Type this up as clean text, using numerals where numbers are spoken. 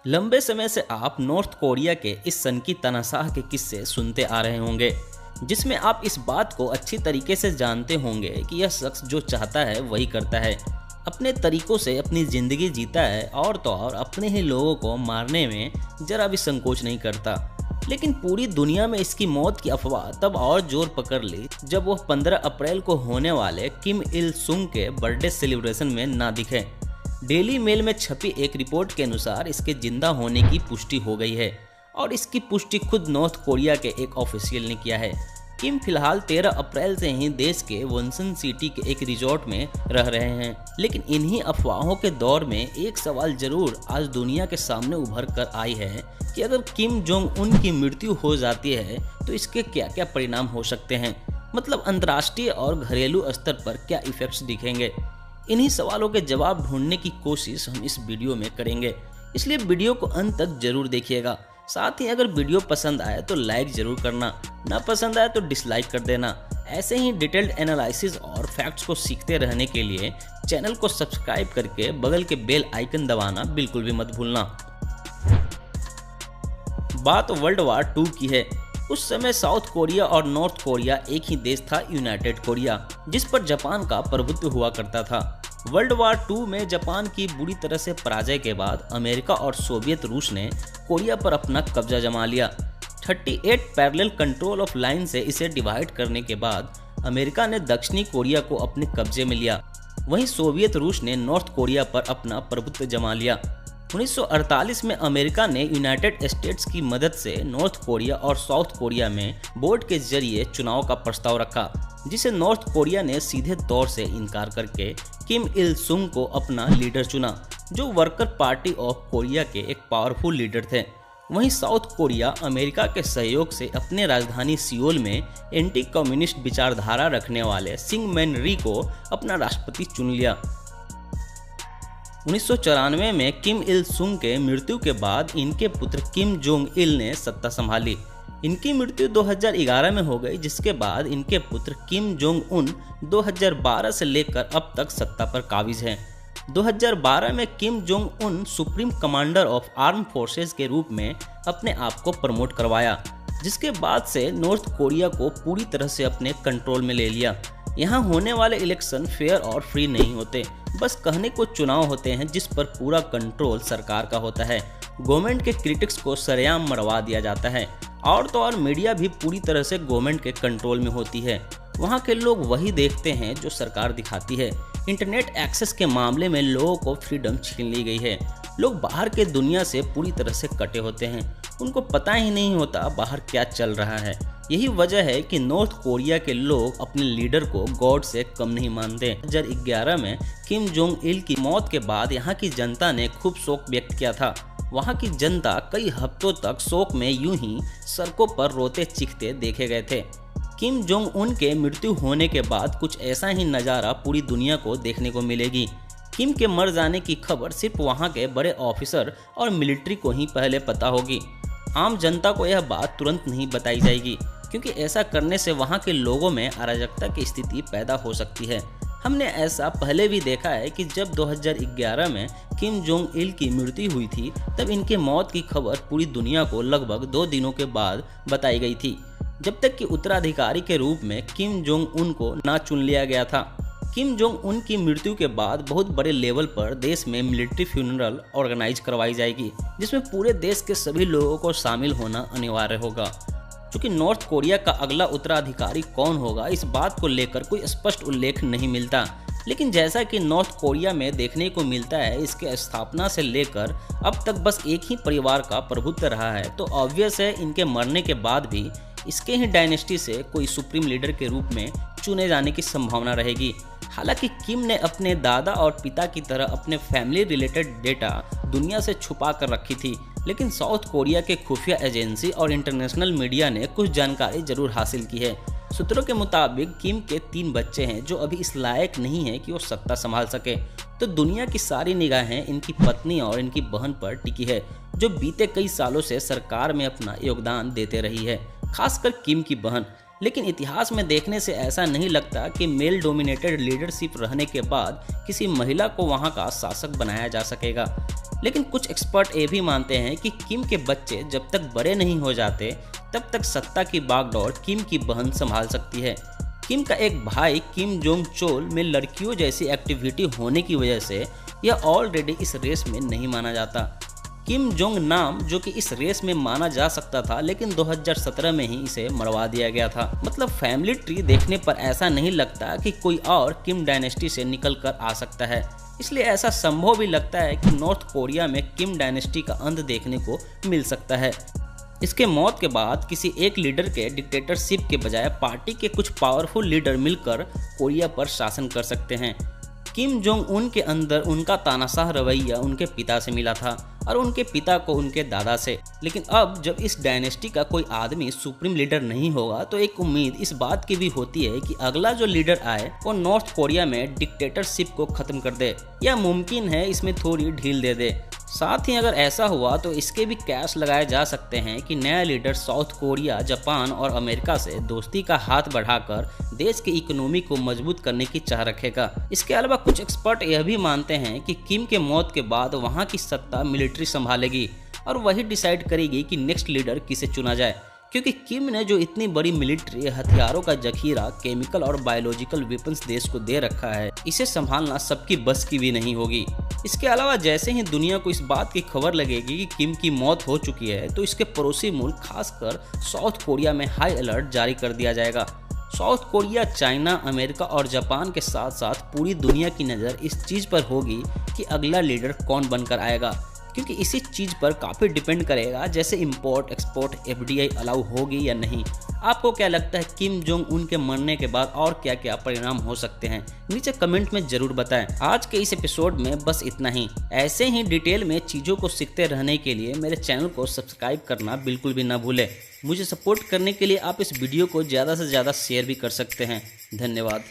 लंबे समय से आप नॉर्थ कोरिया के इस सनकी तनाशाह के किस्से सुनते आ रहे होंगे, जिसमें आप इस बात को अच्छी तरीके से जानते होंगे कि यह शख्स जो चाहता है वही करता है, अपने तरीकों से अपनी ज़िंदगी जीता है और तो और अपने ही लोगों को मारने में जरा भी संकोच नहीं करता। लेकिन पूरी दुनिया में इसकी मौत की अफवाह तब और जोर पकड़ ली जब वह 15 अप्रैल को होने वाले किम इल सुंग के बर्थडे सेलिब्रेशन में ना दिखे। डेली मेल में छपी एक रिपोर्ट के अनुसार इसके जिंदा होने की पुष्टि हो गई है और इसकी पुष्टि खुद नॉर्थ कोरिया के एक ऑफिशियल ने किया है। किम फिलहाल 13 अप्रैल से ही देश के वोनसन सिटी के एक रिजॉर्ट में रह रहे हैं। लेकिन इन्हीं अफवाहों के दौर में एक सवाल जरूर आज दुनिया के सामने उभर कर आई है कि अगर किम जोंग उन की मृत्यु हो जाती है तो इसके क्या क्या परिणाम हो सकते हैं, मतलब अंतर्राष्ट्रीय और घरेलू स्तर पर क्या इफेक्ट्स दिखेंगे। इन्हीं सवालों के जवाब ढूंढने की कोशिश हम इस वीडियो में करेंगे, इसलिए वीडियो को अंत तक जरूर देखिएगा। साथ ही अगर वीडियो पसंद आए तो लाइक जरूर करना, ना पसंद आए तो डिसलाइक कर देना। ऐसे ही डिटेल्ड एनालिसिस और फैक्ट्स को सीखते रहने के लिए चैनल को सब्सक्राइब करके बगल के बेल आइकन दबाना बिल्कुल भी मत भूलना। बात वर्ल्ड वार 2 की है। उस समय साउथ कोरिया और नॉर्थ कोरिया एक ही देश था, यूनाइटेड कोरिया, जिस पर जापान का प्रभुत्व हुआ करता था। वर्ल्ड वार 2 में जापान की बुरी तरह से पराजय के बाद अमेरिका और सोवियत रूस ने कोरिया पर अपना कब्जा जमा लिया। 38 पैरेलल कंट्रोल ऑफ लाइन से इसे डिवाइड करने के बाद अमेरिका ने दक्षिणी कोरिया को अपने कब्जे में लिया, वहीं सोवियत रूस ने नॉर्थ कोरिया पर अपना प्रभुत्व जमा लिया। 1948 में अमेरिका ने यूनाइटेड स्टेट्स की मदद से नॉर्थ कोरिया और साउथ कोरिया में वोट के जरिए चुनाव का प्रस्ताव रखा, जिसे नॉर्थ कोरिया ने सीधे तौर से इनकार करके किम इल सुंग को अपना लीडर चुना, जो वर्कर पार्टी ऑफ कोरिया के एक पावरफुल लीडर थे। वहीं साउथ कोरिया अमेरिका के सहयोग से अपने राजधानी सियोल में एंटी कम्युनिस्ट विचारधारा रखने वाले सिंगमैन री को अपना राष्ट्रपति चुन लिया। 1994 में किम इल सुंग के मृत्यु के बाद इनके पुत्र किम जोंग इल ने सत्ता संभाली। इनकी मृत्यु 2011 में हो गई, जिसके बाद इनके पुत्र किम जोंग उन 2012 से लेकर अब तक सत्ता पर काबिज हैं। 2012 में Kim Jong Un supreme commander of arm forces के रूप में अपने आप को प्रमोट करवाया, जिसके बाद से नॉर्थ कोरिया को पूरी तरह से अपने कंट्रोल में ले लिया। यहाँ होने वाले इलेक्शन फेयर और फ्री नहीं होते, बस कहने को चुनाव होते हैं जिस पर पूरा कंट्रोल सरकार का होता है। गवर्नमेंट के क्रिटिक्स को सरेआम मरवा दिया जाता है और तो और मीडिया भी पूरी तरह से गवर्नमेंट के कंट्रोल में होती है। वहाँ के लोग वही देखते हैं जो सरकार दिखाती है। इंटरनेट एक्सेस के मामले में लोगों को फ्रीडम छीन ली गई है। लोग बाहर के दुनिया से पूरी तरह से कटे होते हैं, उनको पता ही नहीं होता बाहर क्या चल रहा है। यही वजह है कि नॉर्थ कोरिया के लोग अपने लीडर को गॉड से कम नहीं मानते। 2011 में किम जोंग इल की मौत के बाद यहाँ की जनता ने खूब शोक व्यक्त किया था। वहाँ की जनता कई हफ्तों तक शोक में यूं ही सड़कों पर रोते चीखते देखे गए थे। किम जोंग उन के मृत्यु होने के बाद कुछ ऐसा ही नज़ारा पूरी दुनिया को देखने को मिलेगी। किम के मर जाने की खबर सिर्फ वहाँ के बड़े ऑफिसर और मिलिट्री को ही पहले पता होगी। आम जनता को यह बात तुरंत नहीं बताई जाएगी, क्योंकि ऐसा करने से वहाँ के लोगों में अराजकता की स्थिति पैदा हो सकती है। हमने ऐसा पहले भी देखा है कि जब 2011 में किम जोंग इल की मृत्यु हुई थी, तब इनके मौत की खबर पूरी दुनिया को लगभग 2 दिनों के बाद बताई गई थी, जब तक कि उत्तराधिकारी के रूप में किम जोंग उन को ना चुन लिया गया था। किम जोंग उन की मृत्यु के बाद बहुत बड़े लेवल पर देश में मिलिट्री फ्यूनरल ऑर्गेनाइज करवाई जाएगी, जिसमें पूरे देश के सभी लोगों को शामिल होना अनिवार्य होगा। चूँकि नॉर्थ कोरिया का अगला उत्तराधिकारी कौन होगा, इस बात को लेकर कोई स्पष्ट उल्लेख नहीं मिलता, लेकिन जैसा कि नॉर्थ कोरिया में देखने को मिलता है, इसके स्थापना से लेकर अब तक बस एक ही परिवार का प्रभुत्व रहा है, तो ऑब्वियस है इनके मरने के बाद भी इसके ही डायनेस्टी से कोई सुप्रीम लीडर के रूप में चुने जाने की संभावना रहेगी। हालांकि किम ने अपने दादा और पिता की तरह अपने फैमिली रिलेटेड डेटा दुनिया से छुपा कर रखी थी, लेकिन साउथ कोरिया के खुफिया एजेंसी और इंटरनेशनल मीडिया ने कुछ जानकारी जरूर हासिल की है। सूत्रों के मुताबिक किम के 3 बच्चे हैं जो अभी इस लायक नहीं है कि वो सत्ता संभाल सके, तो दुनिया की सारी निगाहें इनकी पत्नी और इनकी बहन पर टिकी है, जो बीते कई सालों से सरकार में अपना योगदान देते रही है। खासकर किम की बहन लेकिन इतिहास में देखने से ऐसा नहीं लगता कि मेल डोमिनेटेड लीडरशिप रहने के बाद किसी महिला को वहां का शासक बनाया जा सकेगा। लेकिन कुछ एक्सपर्ट ये भी मानते हैं कि किम के बच्चे जब तक बड़े नहीं हो जाते तब तक सत्ता की बागडोर किम की बहन संभाल सकती है। किम का एक भाई किम जोंग चोल में लड़कियों जैसी एक्टिविटी होने की वजह से यह ऑलरेडी इस रेस में नहीं माना जाता। किम जोंग नाम जो कि इस रेस में माना जा सकता था, लेकिन 2017 में ही इसे मरवा दिया गया था। मतलब फैमिली ट्री देखने पर ऐसा नहीं लगता कि कोई और किम डायनेस्टी से निकल कर आ सकता है। इसलिए ऐसा संभव भी लगता है कि नॉर्थ कोरिया में किम डायनेस्टी का अंत देखने को मिल सकता है। इसके मौत के बाद किसी एक लीडर के डिक्टेटरशिप के बजाय पार्टी के कुछ पावरफुल लीडर मिलकर कोरिया पर शासन कर सकते हैं। किम जोंग उन के अंदर उनका तानाशाह रवैया उनके पिता से मिला था और उनके पिता को उनके दादा से। लेकिन अब जब इस डायनेस्टी का कोई आदमी सुप्रीम लीडर नहीं होगा तो एक उम्मीद इस बात की भी होती है कि अगला जो लीडर आए वो नॉर्थ कोरिया में डिक्टेटरशिप को खत्म कर दे, या मुमकिन है इसमें थोड़ी ढील दे दे। साथ ही अगर ऐसा हुआ तो इसके भी कैश लगाए जा सकते हैं कि नया लीडर साउथ कोरिया, जापान और अमेरिका से दोस्ती का हाथ बढ़ाकर देश की इकोनॉमी को मजबूत करने की चाह रखेगा। इसके अलावा कुछ एक्सपर्ट यह भी मानते हैं कि किम के मौत के बाद वहां की सत्ता मिलिट्री संभालेगी और वही डिसाइड करेगी कि नेक्स्ट लीडर किसे चुना जाए, क्योंकि किम ने जो इतनी बड़ी मिलिट्री, हथियारों का जखीरा, केमिकल और बायोलॉजिकल वेपन्स देश को दे रखा है, इसे संभालना सबकी बस की भी नहीं होगी। इसके अलावा जैसे ही दुनिया को इस बात की खबर लगेगी कि किम की मौत हो चुकी है तो इसके पड़ोसी मुल्क खासकर साउथ कोरिया में हाई अलर्ट जारी कर दिया जाएगा। साउथ कोरिया, चाइना, अमेरिका और जापान के साथ साथ पूरी दुनिया की नज़र इस चीज़ पर होगी कि अगला लीडर कौन बनकर आएगा, क्योंकि इसी चीज़ पर काफ़ी डिपेंड करेगा जैसे इंपोर्ट एक्सपोर्ट FDI अलाउ होगी या नहीं। आपको क्या लगता है किम जोंग उन के मरने के बाद और क्या क्या परिणाम हो सकते हैं, नीचे कमेंट में ज़रूर बताएं। आज के इस एपिसोड में बस इतना ही। ऐसे ही डिटेल में चीज़ों को सीखते रहने के लिए मेरे चैनल को सब्सक्राइब करना बिल्कुल भी ना भूलें। मुझे सपोर्ट करने के लिए आप इस वीडियो को ज़्यादा से ज़्यादा शेयर भी कर सकते हैं। धन्यवाद।